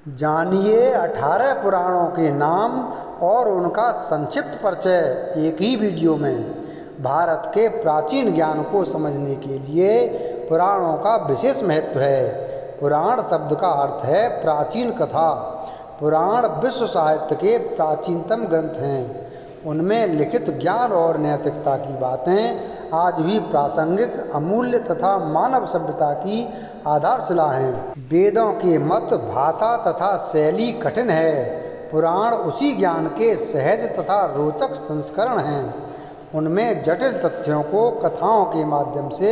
जानिए 18 पुराणों के नाम और उनका संक्षिप्त परिचय एक ही वीडियो में। भारत के प्राचीन ज्ञान को समझने के लिए पुराणों का विशेष महत्व है। पुराण शब्द का अर्थ है प्राचीन कथा। पुराण विश्व साहित्य के प्राचीनतम ग्रंथ हैं। उनमें लिखित ज्ञान और नैतिकता की बातें आज भी प्रासंगिक, अमूल्य तथा मानव सभ्यता की आधारशिला हैं। वेदों के मत, भाषा तथा शैली कठिन है। पुराण उसी ज्ञान के सहज तथा रोचक संस्करण हैं। उनमें जटिल तथ्यों को कथाओं के माध्यम से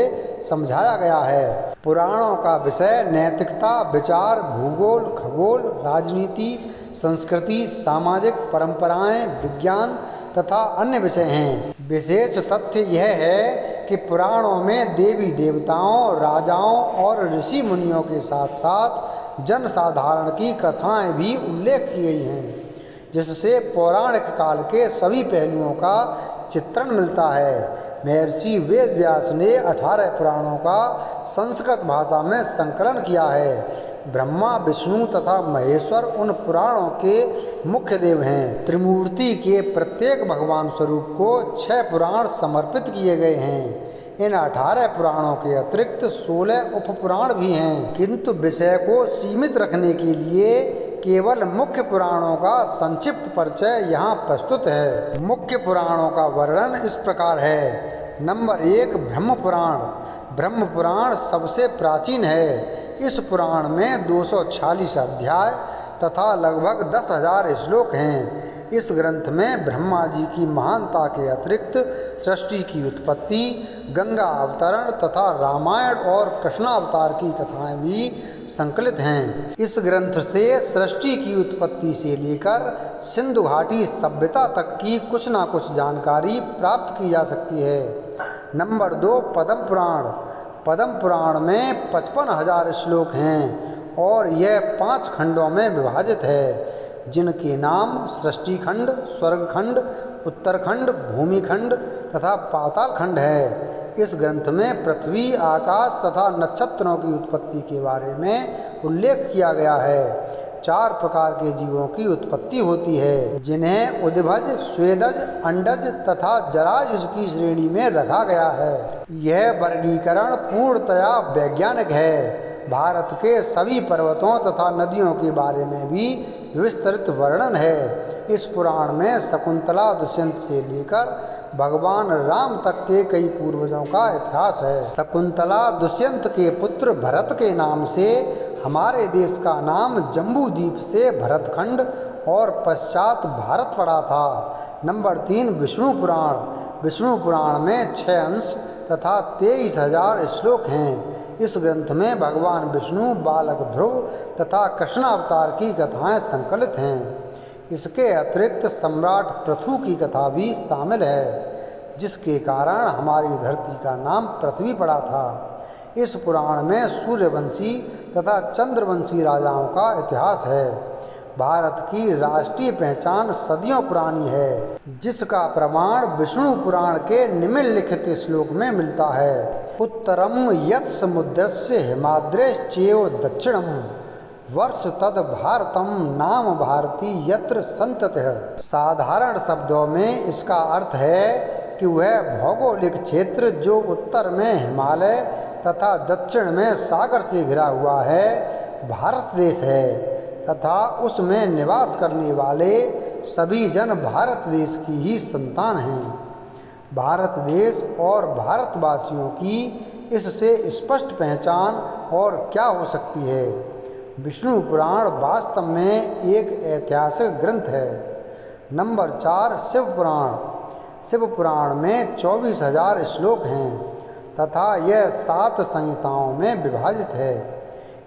समझाया गया है। पुराणों का विषय नैतिकता, विचार, भूगोल, खगोल, राजनीति, संस्कृति, सामाजिक परंपराएं, विज्ञान तथा अन्य विषय हैं। विशेष तथ्य यह है कि पुराणों में देवी देवताओं, राजाओं और ऋषि मुनियों के साथ साथ जनसाधारण की कथाएं भी उल्लेख की गई हैं, जिससे पौराणिक काल के सभी पहलुओं का चित्रण मिलता है। महर्षि वेद व्यास ने 18 पुराणों का संस्कृत भाषा में संकलन किया है। ब्रह्मा, विष्णु तथा महेश्वर उन पुराणों के मुख्य देव हैं। त्रिमूर्ति के प्रत्येक भगवान स्वरूप को 6 पुराण समर्पित किए गए हैं। इन 18 पुराणों के अतिरिक्त 16 उपपुराण भी हैं, किंतु विषय को सीमित रखने के लिए केवल मुख्य पुराणों का संक्षिप्त परिचय यहाँ प्रस्तुत है। मुख्य पुराणों का वर्णन इस प्रकार है। नंबर 1, ब्रह्म पुराण। ब्रह्म पुराण सबसे प्राचीन है। इस पुराण में 246 अध्याय तथा लगभग 10,000 श्लोक हैं। इस ग्रंथ में ब्रह्मा जी की महानता के अतिरिक्त सृष्टि की उत्पत्ति, गंगा अवतरण तथा रामायण और कृष्णावतार की कथाएं भी संकलित हैं। इस ग्रंथ से सृष्टि की उत्पत्ति से लेकर सिंधु घाटी सभ्यता तक की कुछ न कुछ जानकारी प्राप्त की जा सकती है। नंबर 2, पद्म पुराण। पद्म पुराण में 55,000 श्लोक हैं और यह 5 खंडों में विभाजित है, जिनके नाम सृष्टि खंड, स्वर्ग खंड, उत्तरखंड, भूमि खंड तथा पाताल खंड है। इस ग्रंथ में पृथ्वी, आकाश तथा नक्षत्रों की उत्पत्ति के बारे में उल्लेख किया गया है। 4 प्रकार के जीवों की उत्पत्ति होती है, जिन्हें उद्भज, स्वेदज, अंडज तथा जरायुज की श्रेणी में रखा गया है। यह वर्गीकरण पूर्णतया वैज्ञानिक है। भारत के सभी पर्वतों तथा नदियों के बारे में भी विस्तृत वर्णन है। इस पुराण में शकुंतला, दुष्यंत से लेकर भगवान राम तक के कई पूर्वजों का इतिहास है। शकुंतला दुष्यंत के पुत्र भरत के नाम से हमारे देश का नाम जम्बूद्वीप से भरतखंड और पश्चात भारत पड़ा था। नंबर 3, विष्णु पुराण। विष्णु पुराण में 6 अंश तथा 23,000 श्लोक हैं। इस ग्रंथ में भगवान विष्णु, बालक ध्रुव तथा कृष्णावतार की कथाएं संकलित हैं। इसके अतिरिक्त सम्राट पृथु की कथा भी शामिल है, जिसके कारण हमारी धरती का नाम पृथ्वी पड़ा था। इस पुराण में सूर्यवंशी तथा चंद्रवंशी राजाओं का इतिहास है। भारत की राष्ट्रीय पहचान सदियों पुरानी है, जिसका प्रमाण विष्णु पुराण के निम्नलिखित श्लोक में मिलता है। उत्तरम यत् समुद्रस्य हिमाद्रेश्चैव दक्षिणम वर्ष तद भारतम नाम भारती यत्र संततः। साधारण शब्दों में इसका अर्थ है कि वह भौगोलिक क्षेत्र जो उत्तर में हिमालय तथा दक्षिण में सागर से घिरा हुआ है, भारत देश है तथा उसमें निवास करने वाले सभी जन भारत देश की ही संतान हैं। भारत देश और भारतवासियों की इससे स्पष्ट पहचान और क्या हो सकती है। विष्णु पुराण वास्तव में एक ऐतिहासिक ग्रंथ है। नंबर 4, शिव पुराण। शिव पुराण में 24,000 श्लोक हैं तथा यह 7 संहिताओं में विभाजित है।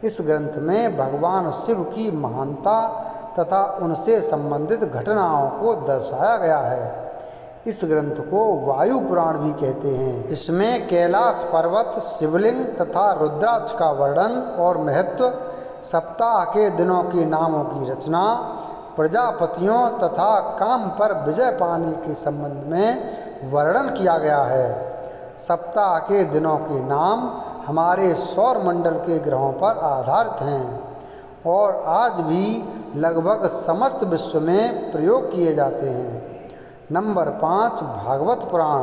इस ग्रंथ में भगवान शिव की महानता तथा उनसे संबंधित घटनाओं को दर्शाया गया है। इस ग्रंथ को वायु पुराण भी कहते हैं। इसमें कैलाश पर्वत, शिवलिंग तथा रुद्राक्ष का वर्णन और महत्व, सप्ताह के दिनों के नामों की रचना, प्रजापतियों तथा काम पर विजय पाने के संबंध में वर्णन किया गया है। सप्ताह के दिनों के नाम हमारे सौर मंडल के ग्रहों पर आधारित हैं। और आज भी लगभग समस्त विश्व में प्रयोग किए जाते हैं। नंबर 5, भागवत पुराण।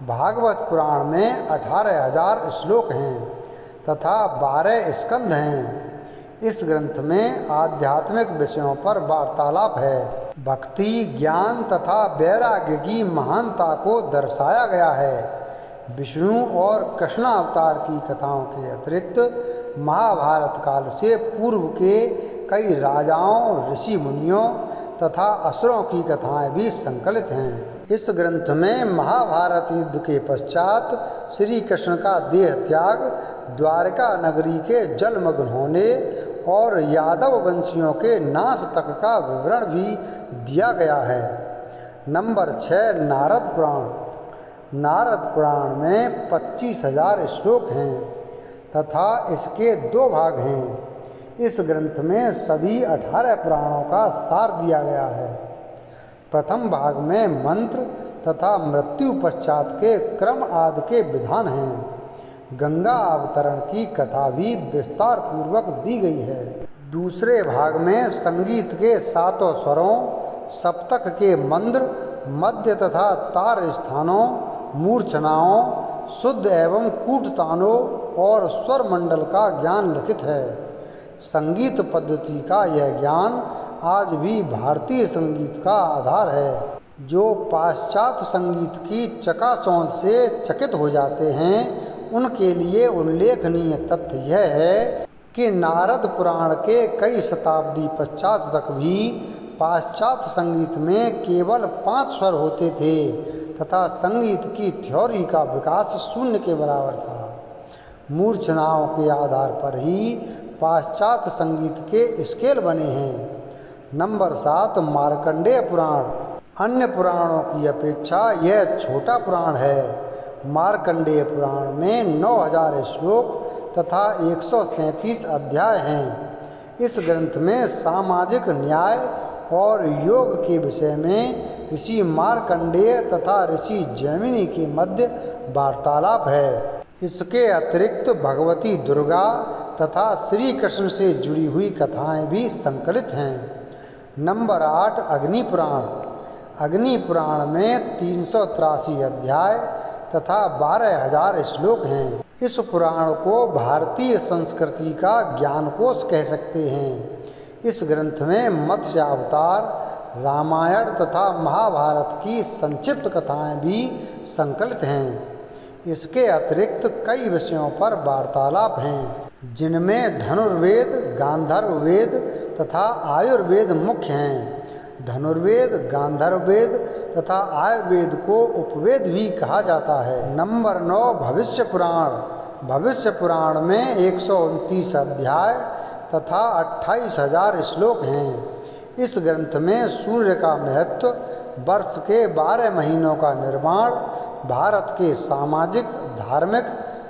भागवत पुराण में 18,000 श्लोक हैं तथा 12 स्कंध हैं। इस ग्रंथ में आध्यात्मिक विषयों पर वार्तालाप है। भक्ति, ज्ञान तथा वैराग्य की महानता को दर्शाया गया है। विष्णु और कृष्ण अवतार की कथाओं के अतिरिक्त महाभारत काल से पूर्व के कई राजाओं, ऋषि मुनियों तथा असुरों की कथाएं भी संकलित हैं। इस ग्रंथ में महाभारत युद्ध के पश्चात श्री कृष्ण का देह त्याग, द्वारका नगरी के जलमग्न होने और यादव वंशियों के नाश तक का विवरण भी दिया गया है। नंबर 6, नारद पुराण। नारद पुराण में 25,000 श्लोक हैं तथा इसके 2 भाग हैं। इस ग्रंथ में सभी 18 पुराणों का सार दिया गया है। प्रथम भाग में मंत्र तथा मृत्यु पश्चात के क्रम आदि के विधान हैं। गंगा अवतरण की कथा भी विस्तार पूर्वक दी गई है। दूसरे भाग में संगीत के 7 स्वरों, सप्तक के मंत्र, मध्य तथा तार स्थानों, मूर्छनाओं, शुद्ध एवं कूटतानों और स्वर मंडल का ज्ञान लिखित है। संगीत पद्धति का यह ज्ञान आज भी भारतीय संगीत का आधार है। जो पाश्चात्य संगीत की चकाचौंध से चकित हो जाते हैं, उनके लिए उल्लेखनीय तथ्य यह है कि नारद पुराण के कई शताब्दी पश्चात तक भी पाश्चात्य संगीत में केवल 5 स्वर होते थे तथा संगीत की थ्योरी का विकास 0 के बराबर था। मूर्छनाओं के आधार पर ही पाश्चात्य संगीत के स्केल बने हैं। नंबर 7, मार्कंडेय पुराण। अन्य पुराणों की अपेक्षा यह छोटा पुराण है। मार्कंडेय पुराण में 9,000 श्लोक तथा 137 अध्याय हैं। इस ग्रंथ में सामाजिक न्याय और योग के विषय में ऋषि मार्कंडेय तथा ऋषि जैमिनी के मध्य वार्तालाप है। इसके अतिरिक्त भगवती दुर्गा तथा श्री कृष्ण से जुड़ी हुई कथाएं भी संकलित हैं। नंबर 8, अग्नि पुराण। अग्नि पुराण में 383 अध्याय तथा 12,000 श्लोक हैं। इस पुराण को भारतीय संस्कृति का ज्ञानकोश कह सकते हैं। इस ग्रंथ में मत्स्य अवतार, रामायण तथा महाभारत की संक्षिप्त कथाएं भी संकलित हैं। इसके अतिरिक्त कई विषयों पर वार्तालाप हैं, जिनमें धनुर्वेद, गांधर्व वेद तथा आयुर्वेद मुख्य हैं। धनुर्वेद, गांधर्व वेद तथा आयुर्वेद को उपवेद भी कहा जाता है। नंबर 9, भविष्य पुराण। भविष्य पुराण में 129 अध्याय तथा 28,000 श्लोक हैं। इस ग्रंथ में सूर्य का महत्व, वर्ष के 12 महीनों का निर्माण, भारत के सामाजिक, धार्मिक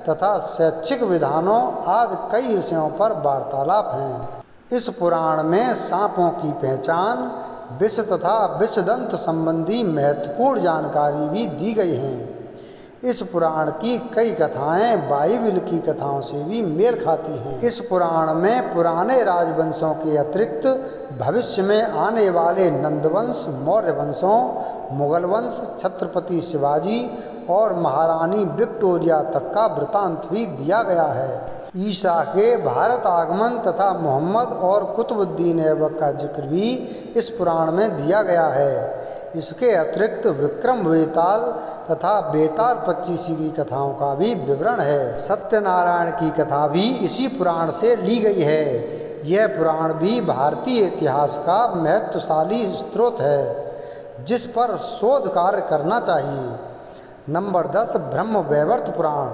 तथा शैक्षिक विधानों आदि कई विषयों पर वार्तालाप हैं। इस पुराण में सांपों की पहचान, विष तथा विषदंत संबंधी महत्वपूर्ण जानकारी भी दी गई है। इस पुराण की कई कथाएं बाइबिल की कथाओं से भी मेल खाती हैं। इस पुराण में पुराने राजवंशों के अतिरिक्त भविष्य में आने वाले नंदवंश, मौर्य वंशों, मुगल वंश, छत्रपति शिवाजी और महारानी विक्टोरिया तक का वृतांत भी दिया गया है। ईसा के भारत आगमन तथा मोहम्मद और कुतुबुद्दीन ऐबक का जिक्र भी इस पुराण में दिया गया है। इसके अतिरिक्त विक्रम वेताल तथा बेताल पच्चीसी की कथाओं का भी विवरण है। सत्यनारायण की कथा भी इसी पुराण से ली गई है। यह पुराण भी भारतीय इतिहास का महत्वशाली स्रोत है, जिस पर शोध कार्य करना चाहिए। नंबर 10, ब्रह्म वैवर्त पुराण।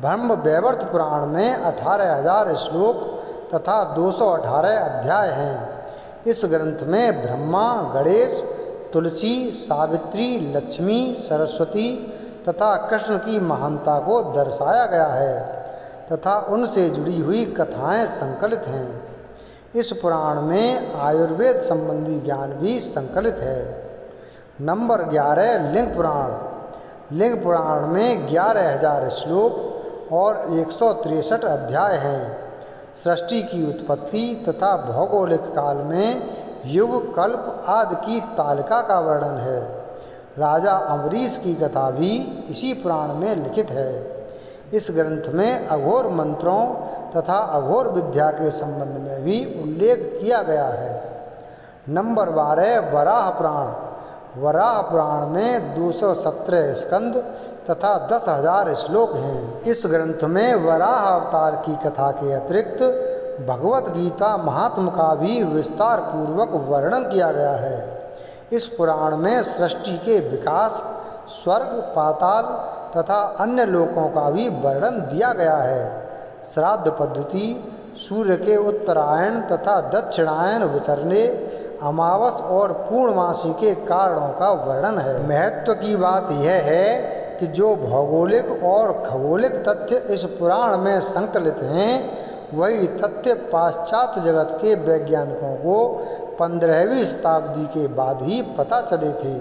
ब्रह्म वैवर्त पुराण में 18,000 श्लोक तथा 218 अध्याय हैं। इस ग्रंथ में ब्रह्मा, गणेश, तुलसी, सावित्री, लक्ष्मी, सरस्वती तथा कृष्ण की महानता को दर्शाया गया है तथा उनसे जुड़ी हुई कथाएं संकलित हैं। इस पुराण में आयुर्वेद संबंधी ज्ञान भी संकलित है। नंबर 11, लिंग पुराण। लिंग पुराण में 11,000 श्लोक और 163 अध्याय हैं। सृष्टि की उत्पत्ति तथा भौगोलिक काल में युग कल्प आदि की तालिका का वर्णन है। राजा अम्बरीश की कथा भी इसी पुराण में लिखित है। इस ग्रंथ में अघोर मंत्रों तथा अघोर विद्या के संबंध में भी उल्लेख किया गया है। नंबर 12 वराह पुराण। वराह पुराण में 217 स्कंद तथा 10,000 श्लोक हैं। इस ग्रंथ में वराह अवतार की कथा के अतिरिक्त भगवत गीता महात्म का भी विस्तार पूर्वक वर्णन किया गया है। इस पुराण में सृष्टि के विकास, स्वर्ग, पाताल तथा अन्य लोकों का भी वर्णन दिया गया है। श्राद्ध पद्धति, सूर्य के उत्तरायण तथा दक्षिणायन विचरने, अमावस और पूर्णमासी के कारणों का वर्णन है। महत्व की बात यह है कि जो भौगोलिक और खगोलिक तथ्य इस पुराण में संकलित हैं, वही तथ्य पाश्चात्य जगत के वैज्ञानिकों को 15वीं शताब्दी के बाद ही पता चले थे।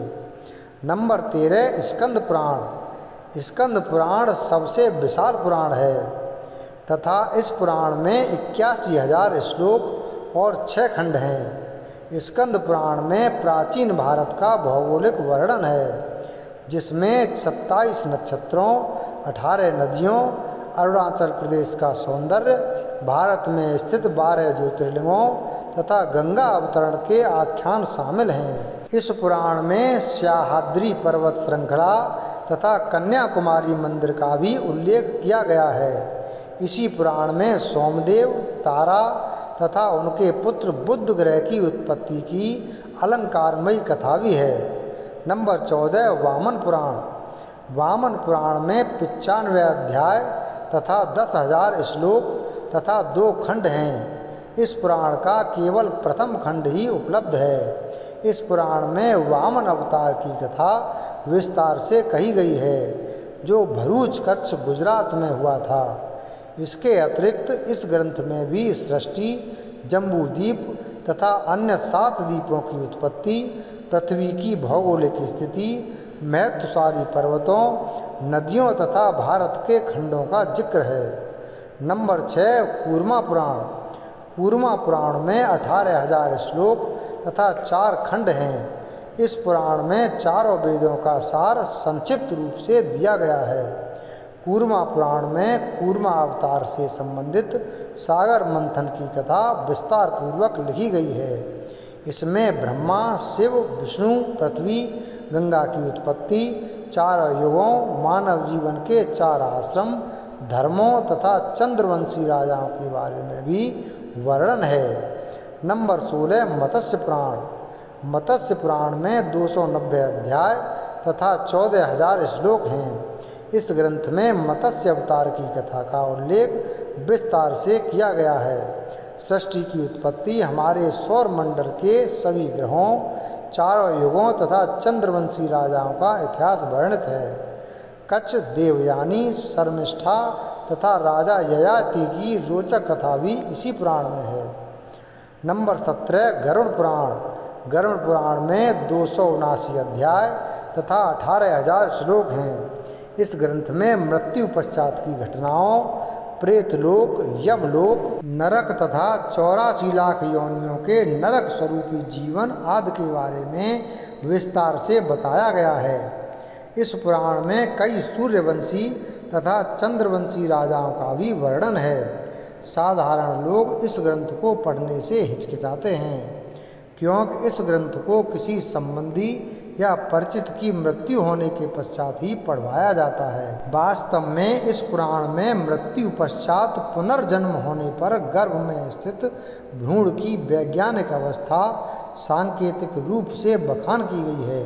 नंबर 13 स्कंद पुराण। स्कंद पुराण सबसे विशाल पुराण है तथा इस पुराण में 81,000 श्लोक और 6 खंड हैं। स्कंद पुराण में प्राचीन भारत का भौगोलिक वर्णन है, जिसमें 27 नक्षत्रों, 18 नदियों, अरुणाचल प्रदेश का सौंदर्य, भारत में स्थित 12 ज्योतिर्लिंगों तथा गंगा अवतरण के आख्यान शामिल हैं। इस पुराण में सह्याद्री पर्वत श्रृंखला तथा कन्याकुमारी मंदिर का भी उल्लेख किया गया है। इसी पुराण में सोमदेव, तारा तथा उनके पुत्र बुध ग्रह की उत्पत्ति की अलंकारमयी कथा भी है। नंबर 14 वामन पुराण। वामन पुराण में 95 अध्याय तथा 10,000 श्लोक तथा 2 खंड हैं। इस पुराण का केवल प्रथम खंड ही उपलब्ध है। इस पुराण में वामन अवतार की कथा विस्तार से कही गई है, जो भरूच, कच्छ, गुजरात में हुआ था। इसके अतिरिक्त इस ग्रंथ में भी सृष्टि, जम्बू द्वीप तथा अन्य 7 द्वीपों की उत्पत्ति, पृथ्वी की भौगोलिक स्थिति, महत्वशाली पर्वतों, नदियों तथा भारत के खंडों का जिक्र है। नंबर 6 कूर्मा पुराण। कूर्मा पुराण में 18,000 श्लोक तथा 4 खंड हैं। इस पुराण में चारों वेदों का सार संक्षिप्त रूप से दिया गया है। कूर्मा पुराण में कूर्मा अवतार से संबंधित सागर मंथन की कथा विस्तार पूर्वक लिखी गई है। इसमें ब्रह्मा, शिव, विष्णु, पृथ्वी, गंगा की उत्पत्ति, 4 युगों, मानव जीवन के 4 आश्रम, धर्मों तथा चंद्रवंशी राजाओं के बारे में भी वर्णन है। नंबर 16 मत्स्य पुराण। मत्स्य पुराण में 290 अध्याय तथा 14,000 श्लोक हैं। इस ग्रंथ में मत्स्य अवतार की कथा का उल्लेख विस्तार से किया गया है। सृष्टि की उत्पत्ति, हमारे सौर मंडल के सभी ग्रहों, 4 युगों तथा चंद्रवंशी राजाओं का इतिहास वर्णित है। कच्छ, देवयानी, शर्मिष्ठा तथा राजा ययाति की रोचक कथा भी इसी पुराण में है। नंबर 17 गरुड़ पुराण। गरुड़ पुराण में 279 अध्याय तथा 18,000 श्लोक हैं। इस ग्रंथ में मृत्यु पश्चात की घटनाओं, प्रेतलोक, यमलोक, नरक तथा 84 लाख योनियों के नरक स्वरूपी जीवन आदि के बारे में विस्तार से बताया गया है। इस पुराण में कई सूर्यवंशी तथा चंद्रवंशी राजाओं का भी वर्णन है। साधारण लोग इस ग्रंथ को पढ़ने से हिचकिचाते हैं, क्योंकि इस ग्रंथ को किसी संबंधी या परिचित की मृत्यु होने के पश्चात ही पढ़वाया जाता है। वास्तव में इस पुराण में मृत्यु पश्चात पुनर्जन्म होने पर गर्भ में स्थित भ्रूण की वैज्ञानिक अवस्था सांकेतिक रूप से बखान की गई है,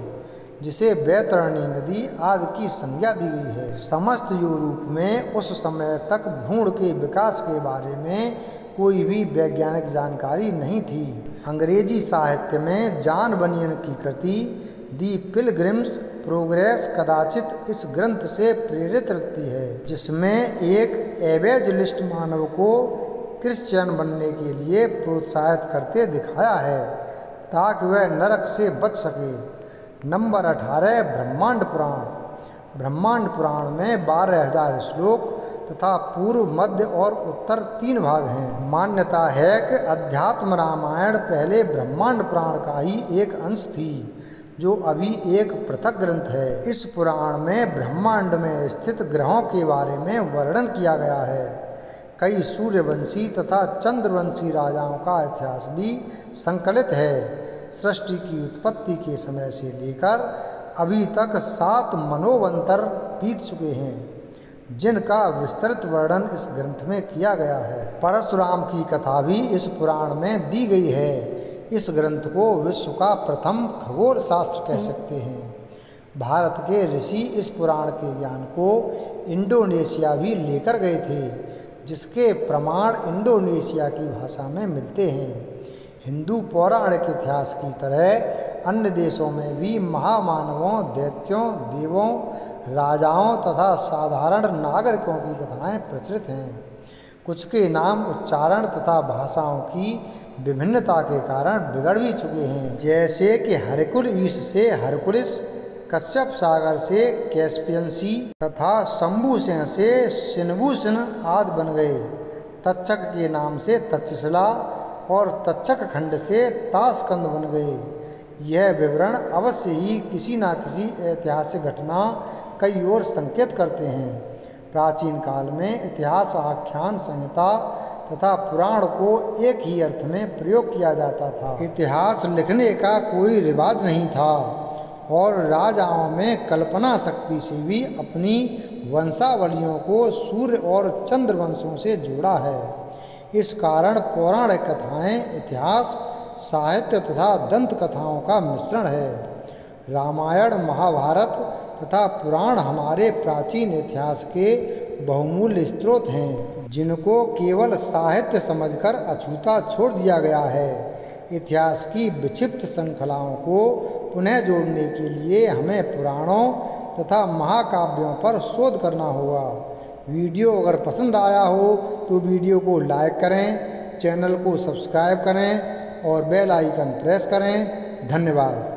जिसे बैतरणी नदी आदि की संज्ञा दी गई है। समस्त यूरोप में उस समय तक भ्रूण के विकास के बारे में कोई भी वैज्ञानिक जानकारी नहीं थी। अंग्रेजी साहित्य में जॉन बनियन की कृति दी पिलग्रिम्स प्रोग्रेस कदाचित इस ग्रंथ से प्रेरित रहती है, जिसमें एक एवेंजलिस्ट मानव को क्रिश्चियन बनने के लिए प्रोत्साहित करते दिखाया है, ताकि वह नरक से बच सके। नंबर 18 ब्रह्मांड पुराण। ब्रह्मांड पुराण में 12,000 श्लोक तथा पूर्व, मध्य और उत्तर 3 भाग हैं। मान्यता है कि अध्यात्म रामायण पहले ब्रह्मांड पुराण का ही एक अंश थी, जो अभी एक पृथक ग्रंथ है। इस पुराण में ब्रह्मांड में स्थित ग्रहों के बारे में वर्णन किया गया है। कई सूर्यवंशी तथा चंद्रवंशी राजाओं का इतिहास भी संकलित है। सृष्टि की उत्पत्ति के समय से लेकर अभी तक 7 मनोवंतर बीत चुके हैं, जिनका विस्तृत वर्णन इस ग्रंथ में किया गया है। परशुराम की कथा भी इस पुराण में दी गई है। इस ग्रंथ को विश्व का प्रथम खगोल शास्त्र कह सकते हैं। भारत के ऋषि इस पुराण के ज्ञान को इंडोनेशिया भी लेकर गए थे, जिसके प्रमाण इंडोनेशिया की भाषा में मिलते हैं। हिंदू पौराणिक इतिहास की तरह अन्य देशों में भी महामानवों, दैत्यों, देवों, राजाओं तथा साधारण नागरिकों की कथाएं प्रचलित हैं। कुछ के नाम उच्चारण तथा भाषाओं की विभिन्नता के कारण बिगड़ भी चुके हैं, जैसे कि हरकुल ईश से हरकुलिस, कश्यप सागर से कैस्पियन सी तथा शंभुसेन से शिनभुसेन आदि बन गए। तक्षक के नाम से तक्षशिला और तक्षक खंड से ताशकंद बन गए। यह विवरण अवश्य ही किसी न किसी ऐतिहासिक घटना कई ओर संकेत करते हैं। प्राचीन काल में इतिहास, आख्यान, संहिता तथा पुराण को एक ही अर्थ में प्रयोग किया जाता था। इतिहास लिखने का कोई रिवाज नहीं था और राजाओं में कल्पना शक्ति से भी अपनी वंशावलियों को सूर्य और चंद्र वंशों से जोड़ा है। इस कारण पौराणिक कथाएं इतिहास, साहित्य तथा दंत कथाओं का मिश्रण है। रामायण, महाभारत तथा पुराण हमारे प्राचीन इतिहास के बहुमूल्य स्रोत हैं, जिनको केवल साहित्य समझकर अछूता छोड़ दिया गया है। इतिहास की विक्षिप्त श्रृंखलाओं को पुनः जोड़ने के लिए हमें पुराणों तथा महाकाव्यों पर शोध करना होगा। वीडियो अगर पसंद आया हो तो वीडियो को लाइक करें, चैनल को सब्सक्राइब करें और बेल आइकन प्रेस करें। धन्यवाद।